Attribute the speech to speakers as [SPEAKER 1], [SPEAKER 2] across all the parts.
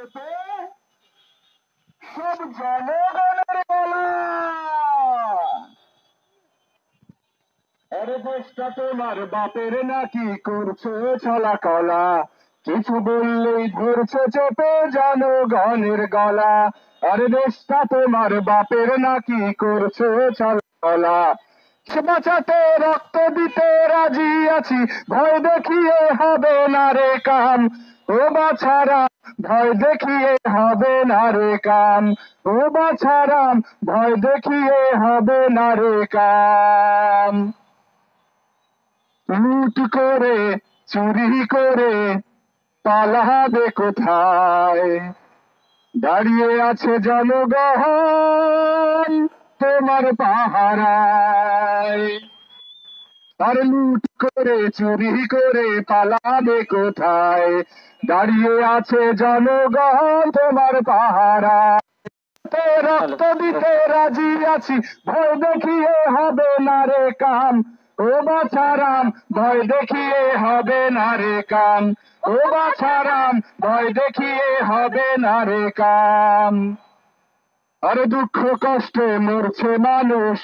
[SPEAKER 1] চেপে সব জনগণের গলা। আরে দেশটা তোমার বাপের নাকি করছে ছলা কলা, কিছু বললেই ধরছে চেপে জনগণের গলা। আরে দেশটা তোমার বাপের নাকি করছে ছলা কলা, বাঁচাতে রক্ত দিতে রাজি আছি, ভয় দেখিয়ে হবে না রে কাম। ও বাছারাম ভয় দেখিয়ে হবে না রে কাম, ও বাছারাম ভয় দেখিয়ে হবে না রে কাম। লুট করে চুরি করে পালাবে কোথায়, দাঁড়িয়ে আছে জনগণ তোমার পাহারায়। আর লুট করে চুরি করে পালাবে কোথায়, দাঁড়িয়ে আছে জনগণ তোমার পাহারায়। রক্ত দিতে রাজি আছি, ভয় দেখিয়ে হবে না রে কাম। ও বাছারাম ভয় দেখিয়ে হবে না রে কাম, ও বাছারাম ভয় দেখিয়ে হবে না রে কাম। আরে দুঃখ কষ্টে মরছে মানুষ,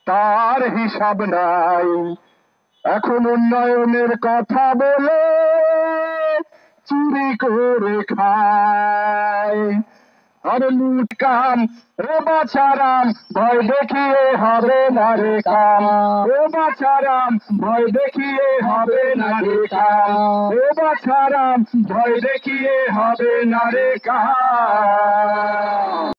[SPEAKER 1] তার হিসাব নাই। এখন উন্নয়নের কথা বলে চুরি করে খায়। আর লুট কাম ও বাছারাম ভয় দেখিয়ে হবে না রে কাম, ও বাছারাম ভয় দেখিয়ে হবে না রে কাম, ও বাছারাম ভয় দেখিয়ে হবে না রে কাম।